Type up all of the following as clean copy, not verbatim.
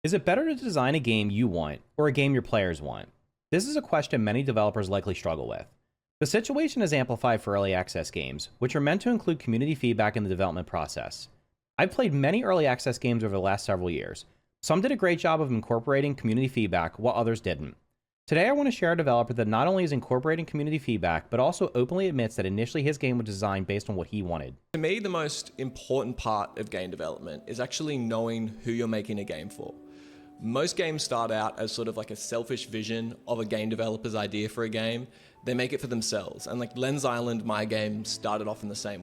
Is it better to design a game you want or a game your players want? This is a question many developers likely struggle with. The situation is amplified for early access games, which are meant to include community feedback in the development process. I've played many early access games over the last several years. Some did a great job of incorporating community feedback, while others didn't. Today I want to share a developer that not only is incorporating community feedback, but also openly admits that initially his game was designed based on what he wanted. To me, the most important part of game development is actually knowing who you're making a game for. Most games start out as sort of like a selfish vision of a game developer's idea for a game. They make it for themselves. And like Lens Island, my game, started off in the same way.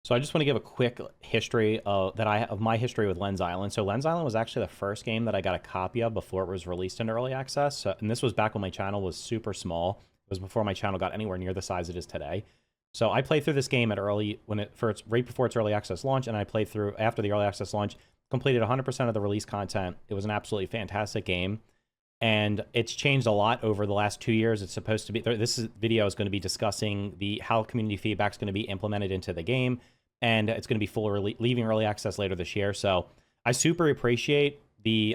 So I just want to give a quick history of my history with Lens Island. So Lens Island was actually the first game that I got a copy of before it was released into early access. And this was back when my channel was super small. It was before my channel got anywhere near the size it is today. So I played through this game at right before its early access launch, and I played through after the early access launch, completed 100% of the release content. It was an absolutely fantastic game. And it's changed a lot over the last 2 years. It's supposed to be, video is going to be discussing how community feedback is going to be implemented into the game. And it's going to be leaving early access later this year. So I super appreciate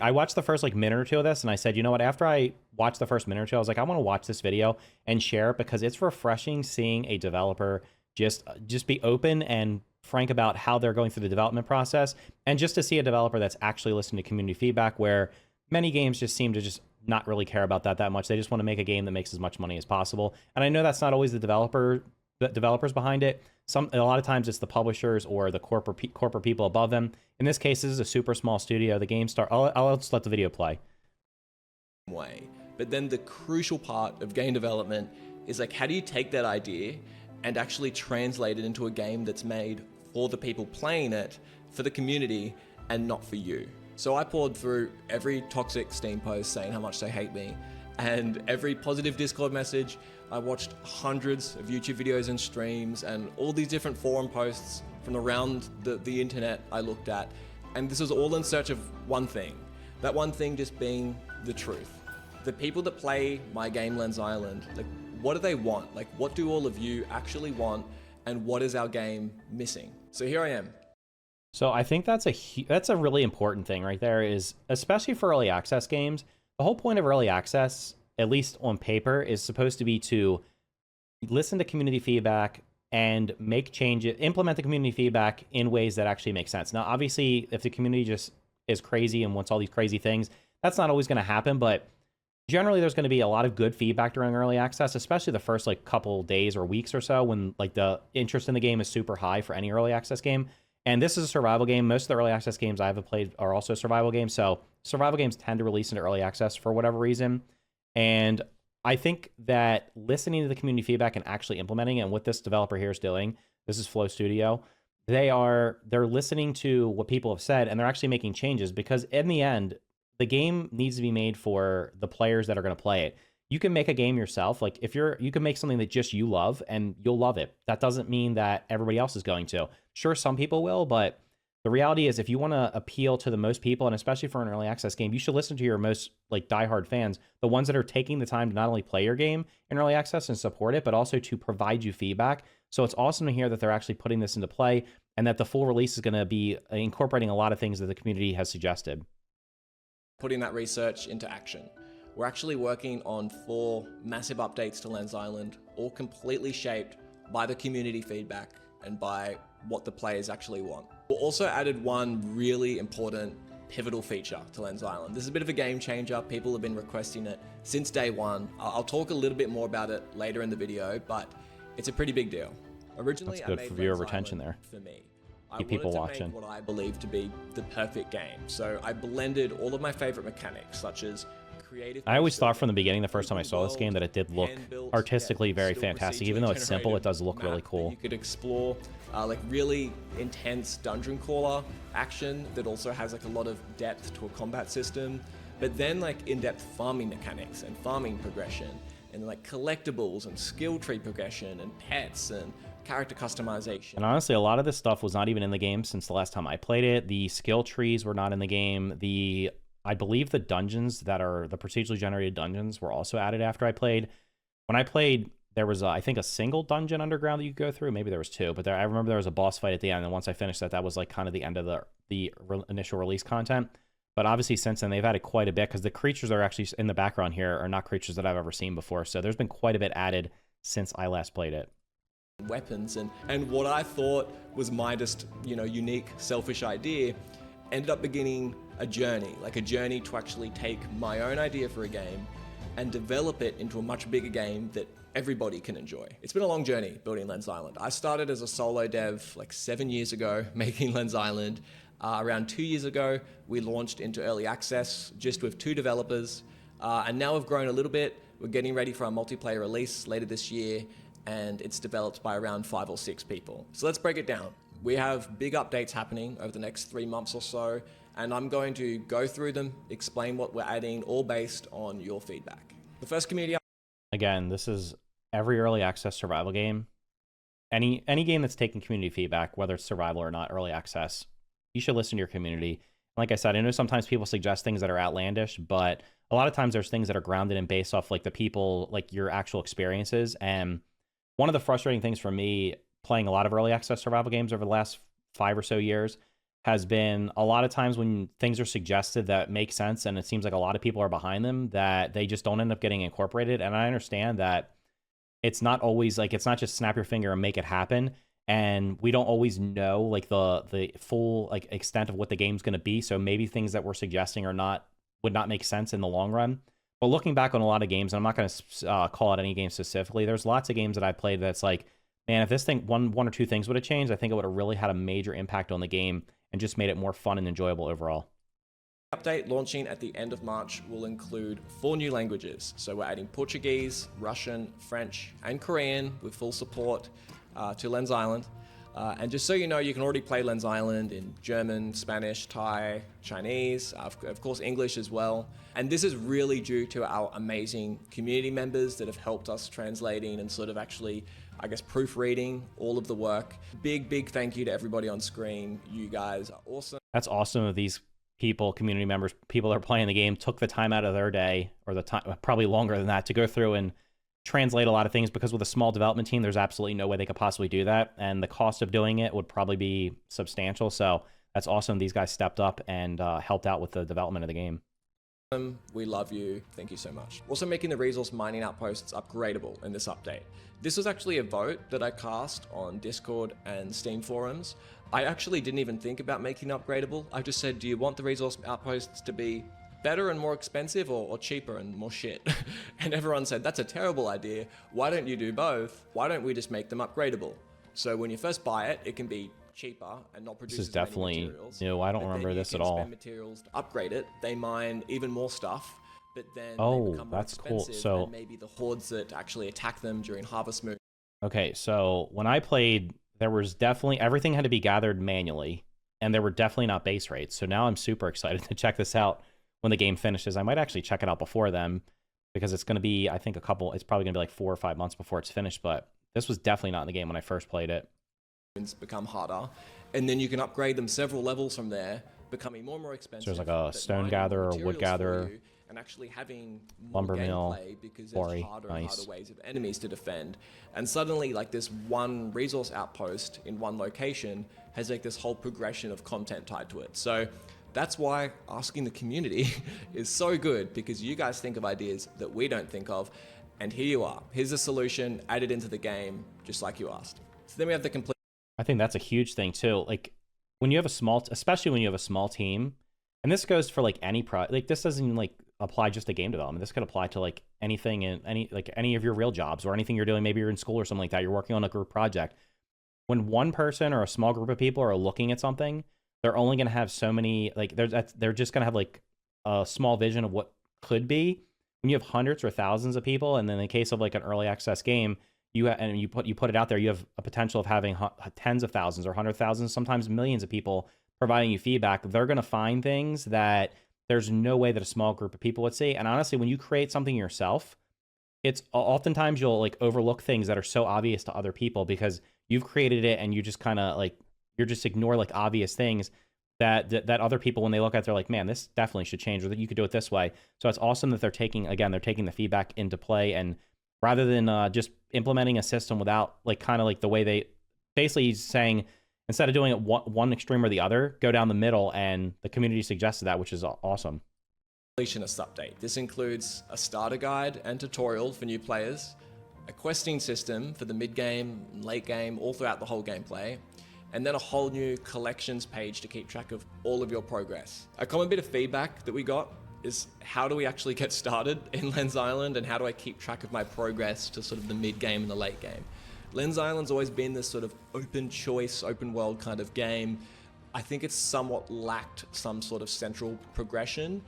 I watched the first minute or two of this, and I said, you know what, after I watched the first minute or two, I was like, I want to watch this video and share it, because it's refreshing seeing a developer just be open and frank about how they're going through the development process, and just to see a developer that's actually listening to community feedback, where many games just seem to just not really care about that much. They just want to make a game that makes as much money as possible. And I know that's not always the developers behind it. A lot of times it's the publishers or the corporate people above them. In this case, this is a super small studio. The game I'll just let the video play. But then the crucial part of game development is like, how do you take that idea and actually translate it into a game that's made for the people playing it, for the community, and not for you? So I poured through every toxic Steam post saying how much they hate me, and every positive Discord message. I watched hundreds of YouTube videos and streams and all these different forum posts from around the internet I looked at. And this was all in search of one thing. That one thing just being the truth. The people that play my game Lens Island, like, what do they want? Like, what do all of you actually want? And what is our game missing? So here I am. So I think that's a really important thing right there, is especially for early access games. The whole point of early access, at least on paper, is supposed to be to listen to community feedback and make changes, implement the community feedback in ways that actually make sense. Now, obviously, if the community just is crazy and wants all these crazy things, that's not always going to happen, but generally there's going to be a lot of good feedback during early access, especially the first couple days or weeks or so, when the interest in the game is super high for any early access game. And this is a survival game. Most of the early access games I have played are also survival games. So survival games tend to release into early access for whatever reason. And I think that listening to the community feedback and actually implementing it, and what this developer here is doing, this is Flow Studio, they're listening to what people have said, and they're actually making changes, because in the end, the game needs to be made for the players that are going to play it. You can make a game yourself. Like, you can make something that just you love, and you'll love it. That doesn't mean that everybody else is going to. Sure, some people will, but the reality is, if you want to appeal to the most people, and especially for an early access game, you should listen to your most diehard fans, the ones that are taking the time to not only play your game in early access and support it, but also to provide you feedback. So it's awesome to hear that they're actually putting this into play, and that the full release is going to be incorporating a lot of things that the community has suggested. Putting that research into action. We're actually working on 4 massive updates to Lens Island, all completely shaped by the community feedback and by what the players actually want. We also added one really important pivotal feature to Lens Island. This is a bit of a game changer. People have been requesting it since day one. I'll talk a little bit more about it later in the video, but it's a pretty big deal. Originally, that's good for viewer retention there. For me, keep people watching. What I believe to be the perfect game. So I blended all of my favorite mechanics, such as creative. I always thought from the beginning, the first time I saw this game, that it did look artistically very fantastic. Even though it's simple, it does look really cool. You could explore really intense dungeon crawler action that also has a lot of depth to a combat system, but then in-depth farming mechanics and farming progression, and collectibles and skill tree progression and pets and character customization. And honestly, a lot of this stuff was not even in the game since the last time I played it. The skill trees were not in the game. I believe the dungeons that are the procedurally generated dungeons were also added after I played. When I played, there was, I think, a single dungeon underground that you could go through. Maybe there was 2, but I remember there was a boss fight at the end, and once I finished that, that was kind of the end of the initial release content. But obviously since then they've added quite a bit, because the creatures are actually in the background here are not creatures that I've ever seen before. So there's been quite a bit added since I last played it. Weapons and what I thought was my just unique selfish idea ended up beginning a journey to actually take my own idea for a game and develop it into a much bigger game that everybody can enjoy. It's been a long journey building Lens Island. I started as a solo dev like 7 years ago making Lens Island. Around 2 years ago we launched into early access just with 2 developers, and now we've grown a little bit. We're getting ready for our multiplayer release later this year, and it's developed by around 5 or 6 people. So let's break it down. We have big updates happening over the next 3 months or so, and I'm going to go through them, explain what we're adding, all based on your feedback. The first community... Again, this is every early access survival game. Any game that's taking community feedback, whether it's survival or not early access, you should listen to your community. Like I said, I know sometimes people suggest things that are outlandish, but a lot of times there's things that are grounded and based off like the people, like your actual experiences. And one of the frustrating things for me playing a lot of early access survival games over the last 5 or so years has been a lot of times when things are suggested that make sense and it seems like a lot of people are behind them, that they just don't end up getting incorporated. And I understand that it's not always like, it's not just snap your finger and make it happen. And we don't always know like the full like extent of what the game's going to be. So maybe things that we're suggesting would not make sense in the long run. But looking back on a lot of games, and I'm not going to call out any game specifically, there's lots of games that I played that's like, man, if this thing, one or two things would have changed, I think it would have really had a major impact on the game and just made it more fun and enjoyable overall. Update launching at the end of March will include 4 new languages. So we're adding Portuguese, Russian, French, and Korean with full support to Lens Island. And just so you know, you can already play Lens Island in German, Spanish, Thai, Chinese, of course English as well. And this is really due to our amazing community members that have helped us translating and sort of actually, I guess, proofreading all of the work. Big thank you to everybody on screen. You guys are awesome. That's awesome of these people, community members, people that are playing the game, took the time out of their day, or the time, probably longer than that, to go through and translate a lot of things, because with a small development team, there's absolutely no way they could possibly do that. And the cost of doing it would probably be substantial. So that's awesome. These guys stepped up and helped out with the development of the game. We love you. Thank you so much. Also making the resource mining outposts upgradable in this update. This was actually a vote that I cast on Discord and Steam forums. I actually didn't even think about making it upgradable. I just said, do you want the resource outposts to be better and more expensive, or cheaper and more shit? And everyone said, that's a terrible idea. Why don't you do both? Why don't we just make them upgradable? So when you first buy it, it can be cheaper and not produce this is as many definitely materials. new. I don't remember this at all. Spend materials to upgrade it. They mine even more stuff, but then Oh, they become more that's cool. expensive, So and maybe the hordes that actually attack them during harvest moon. okay, so when I played, there was definitely, everything had to be gathered manually, and there were definitely not base rates. So now I'm super excited to check this out when the game finishes. I might actually check it out before then, because it's going to be, I think, it's probably going to be like 4 or 5 months before it's finished, but this was definitely not in the game when I first played it. Become harder, and then you can upgrade them several levels from there, becoming more and more expensive. So there's like a stone gatherer, or wood gatherer, and actually having lumber mill, gameplay, because quarry. there's harder and harder ways of enemies to defend. And suddenly, like, this one resource outpost in one location has like this whole progression of content tied to it. So that's why asking the community is so good, because you guys think of ideas that we don't think of, and here you are. Here's a solution added into the game, just like you asked. So then we have the complete. I think that's a huge thing too. Like when you have a small, especially when you have a small team, and this goes for like any like this doesn't like apply just to game development. This could apply to like anything in any of your real jobs or anything you're doing. Maybe you're in school or something like that. You're working on a group project. When one person or a small group of people are looking at something, they're only going to have so many, like they're just going to have like a small vision of what could be. When you have hundreds or thousands of people, and then in the case of like an early access game, you put it out there, you have a potential of having tens of thousands or 100,000, sometimes millions of people providing you feedback. They're going to find things that there's no way that a small group of people would see. And honestly, when you create something yourself, it's oftentimes you'll like overlook things that are so obvious to other people because you've created it, and you just kind of like, you're just ignore like obvious things that other people, when they look at it, they're like, man, this definitely should change, or that you could do it this way. So it's awesome that they're taking the feedback into play, and rather than just implementing a system without like kind of like the way they basically saying, Instead of doing it one extreme or the other, go down the middle, and the community suggested that, which is awesome. Completionist update. This includes a starter guide and tutorial for new players, a questing system for the mid-game, late game, all throughout the whole gameplay, and then a whole new collections page to keep track of all of your progress. A common bit of feedback that we got is, how do we actually get started in Lens Island, and how do I keep track of my progress to sort of the mid-game and the late game? Lens Island's always been this sort of open choice, open world kind of game. I think it's somewhat lacked some sort of central progression,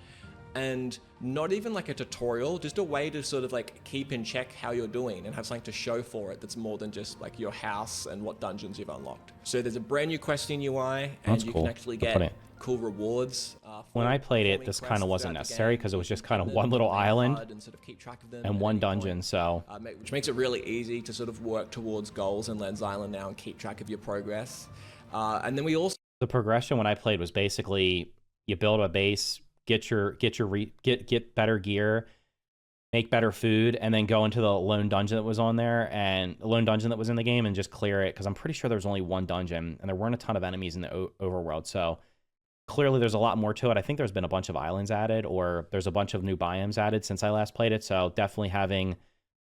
and not even like a tutorial, just a way to sort of like keep in check how you're doing and have something to show for it that's more than just like your house and what dungeons you've unlocked. So there's a brand new questing UI, and That's you cool. can actually get cool rewards. When I played it, this kind of wasn't necessary because it was just kind of one little island and one dungeon, so... which makes it really easy to sort of work towards goals in Lens Island now and keep track of your progress. And then we also... The progression when I played was basically you build a base, get better gear, make better food, and then go into the lone dungeon that was on there, and the lone dungeon that was in the game, and just clear it, because I'm pretty sure there was only one dungeon and there weren't a ton of enemies in the overworld. So clearly there's a lot more to it. I think there's been a bunch of islands added, or there's a bunch of new biomes added since I last played it. So definitely having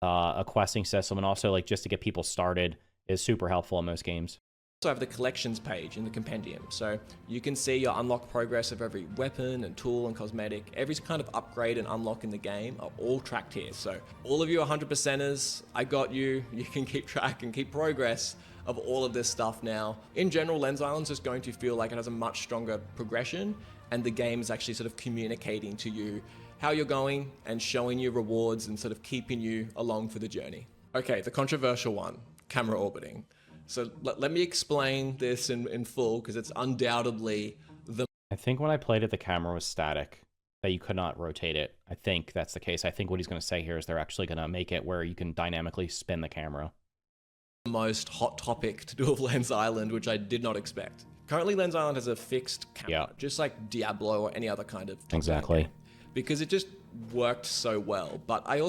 a questing system, and also like just to get people started, is super helpful in most games. Also have the collections page in the compendium, so you can see your unlock progress of every weapon and tool and cosmetic. Every kind of upgrade and unlock in the game are all tracked here. So all of you 100%ers, I got you. You can keep track and keep progress of all of this stuff now. In general, Lens Island's just going to feel like it has a much stronger progression, and the game is actually sort of communicating to you how you're going and showing you rewards and sort of keeping you along for the journey. Okay, the controversial one, camera orbiting. So let me explain this in full, because it's undoubtedly the... I think when I played it, the camera was static, that you could not rotate it. I think that's the case. I think what he's going to say here is they're actually going to make it where you can dynamically spin the camera. Most hot topic to do with Lens Island, which I did not expect. Currently, Lens Island has a fixed camera, just like Diablo or any other kind of... Exactly. Game, because it just worked so well. But I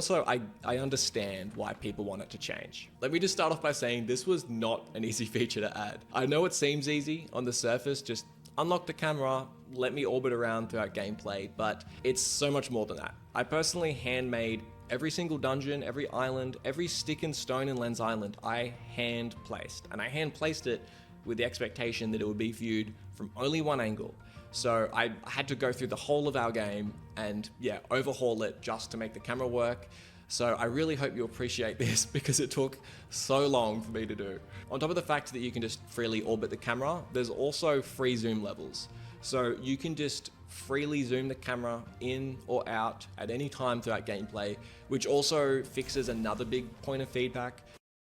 understand why people want it to change. Let me just start off by saying this was not an easy feature to add. I know it seems easy on the surface, just unlock the camera, let me orbit around throughout gameplay, but it's so much more than that. I personally handmade every single dungeon, every island, every stick and stone in Lens Island, I hand placed. And I hand placed it with the expectation that it would be viewed from only one angle. So I had to go through the whole of our game and overhaul it just to make the camera work. So I really hope you appreciate this, because it took so long for me to do. On top of the fact that you can just freely orbit the camera, there's also free zoom levels. So you can just freely zoom the camera in or out at any time throughout gameplay, which also fixes another big point of feedback.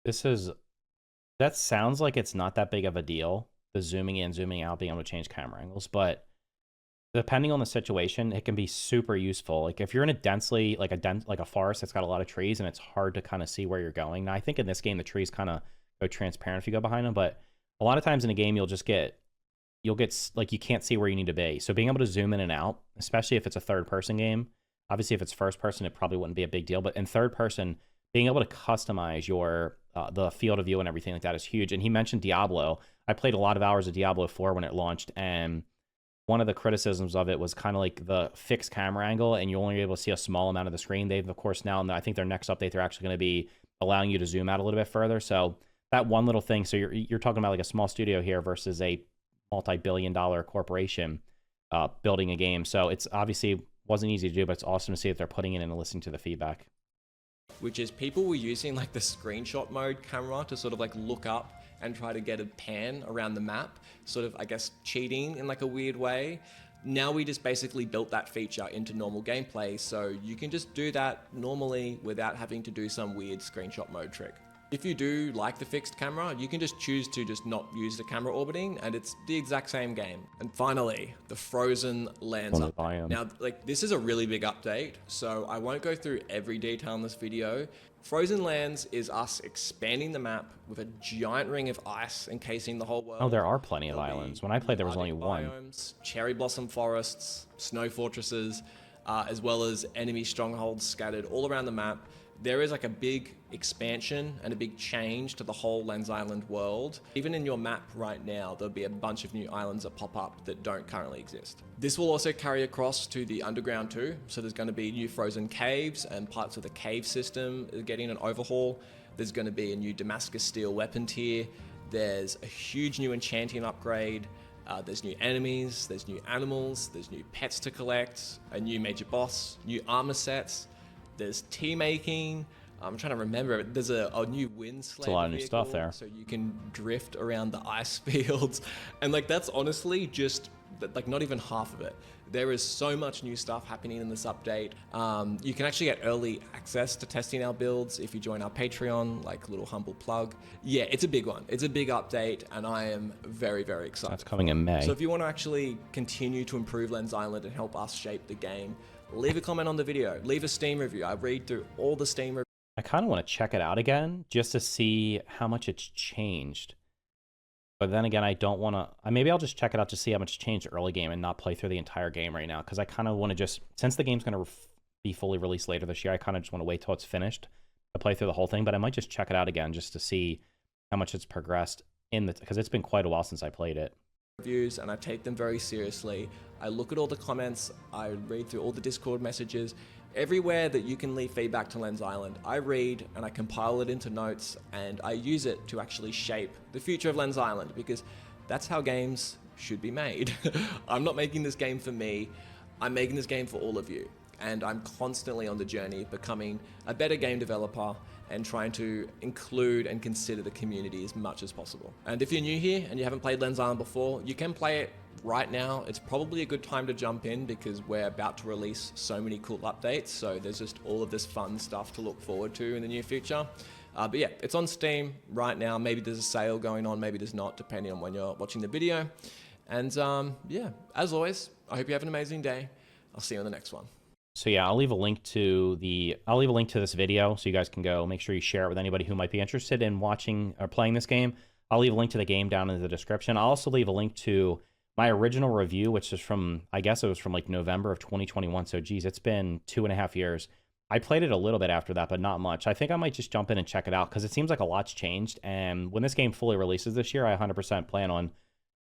That sounds like it's not that big of a deal, the zooming in, zooming out, being able to change camera angles, but depending on the situation, it can be super useful. Like if you're in a densely, like a forest that's got a lot of trees and it's hard to kind of see where you're going. Now I think in this game, the trees kind of go transparent if you go behind them, but a lot of times in a game, you'll get like, you can't see where you need to be. So being able to zoom in and out, especially if it's a third person game, obviously if it's first person, it probably wouldn't be a big deal, but in third person, being able to customize your, the field of view and everything like that is huge. And he mentioned Diablo. I played a lot of hours of Diablo 4 when it launched, and one of the criticisms of it was kind of like the fixed camera angle, and you're only able to see a small amount of the screen. They've, of course, now, and I think their next update, they're actually going to be allowing you to zoom out a little bit further. So that one little thing, so you're talking about like a small studio here versus a multi-billion-dollar corporation building a game. So it's obviously wasn't easy to do, but it's awesome to see that they're putting it in and listening to the feedback. Which is, people were using like the screenshot mode camera to sort of like look up and try to get a pan around the map, sort of, I guess, cheating in like a weird way. Now we just basically built that feature into normal gameplay, so you can just do that normally without having to do some weird screenshot mode trick. If you do like the fixed camera, you can just choose to just not use the camera orbiting, and it's the exact same game. And finally, the frozen lands update. Now, like, this is a really big update, so I won't go through every detail in this video. Frozen Lands is us expanding the map with a giant ring of ice encasing the whole world. Oh, there are plenty of islands. When I played, there was only one. Biomes, cherry blossom forests, snow fortresses, as well as enemy strongholds scattered all around the map. there is like a big expansion and a big change to the whole Lens Island world. Even in your map right now, there'll be a bunch of new islands that pop up that don't currently exist. This will also carry across to the underground too. So there's going to be new frozen caves, and parts of the cave system are getting an overhaul. There's going to be a new Damascus steel weapon tier. There's a huge new enchanting upgrade. There's new enemies, there's new animals, there's new pets to collect, a new major boss, new armor sets. There's tea making. I'm trying to remember. There's a new wind sled. It's a lot of new stuff there. So you can drift around the ice fields. And like, that's honestly just like not even half of it. There is so much new stuff happening in this update. You can actually get early access to testing our builds if you join our Patreon, like little humble plug. Yeah, it's a big one. It's a big update, and I am very, very excited. That's coming in May. So if you want to actually continue to improve Lens Island and help us shape the game, leave a comment on the video, leave a Steam review. I read through all the Steam reviews. I kind of want to check it out again just to see how much it's changed. But then again, I don't want to... Maybe I'll just check it out to see how much changed early game and not play through the entire game right now. Because I kind of want to just... Since the game's going to be fully released later this year, I kind of just want to wait till it's finished to play through the whole thing. But I might just check it out again just to see how much it's progressed in the... Because it's been quite a while since I played it. Reviews, and I take them very seriously. I look at all the comments, I read through all the Discord messages. Everywhere that you can leave feedback to Lens Island, I read and I compile it into notes, and I use it to actually shape the future of Lens Island, because that's how games should be made. I'm not making this game for me, I'm making this game for all of you. And I'm constantly on the journey of becoming a better game developer and trying to include and consider the community as much as possible. And if you're new here and you haven't played Lens Island before, you can play it right now. It's probably a good time to jump in because we're about to release so many cool updates. So there's just all of this fun stuff to look forward to in the near future. But yeah, it's on Steam right now. Maybe there's a sale going on, maybe there's not, depending on when you're watching the video. And yeah, as always, I hope you have an amazing day. I'll see you on the next one. So yeah, I'll leave a link to this video so you guys can go make sure you share it with anybody who might be interested in watching or playing this game. I'll leave a link to the game down in the description. I'll also leave a link to my original review, which is from, I guess it was from like November of 2021. So geez, it's been 2.5 years. I played it a little bit after that, but not much. I think I might just jump in and check it out because it seems like a lot's changed. And when this game fully releases this year, I 100% plan on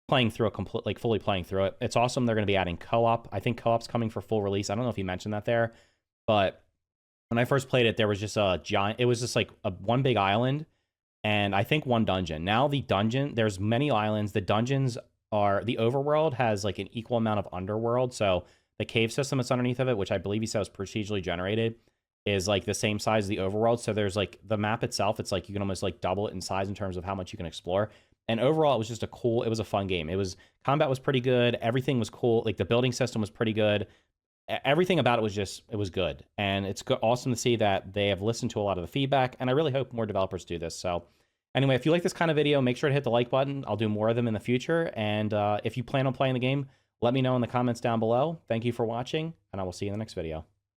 playing through it, fully playing through it. It's awesome. They're going to be adding co-op. I think co-op's coming for full release. I don't know if you mentioned that there, but when I first played it, there was just a giant, it was just like one big island and I think one dungeon. Now the dungeon, there's many islands. The dungeons are, the overworld has like an equal amount of underworld. So the cave system that's underneath of it, which I believe he said was procedurally generated, is like the same size as the overworld. So there's like the map itself, it's like you can almost like double it in size in terms of how much you can explore. And overall, it was just it was a fun game. Combat was pretty good. Everything was cool. Like the building system was pretty good. Everything about it was good. And it's awesome to see that they have listened to a lot of the feedback. And I really hope more developers do this. So anyway, if you like this kind of video, make sure to hit the like button. I'll do more of them in the future. And if you plan on playing the game, let me know in the comments down below. Thank you for watching, and I will see you in the next video.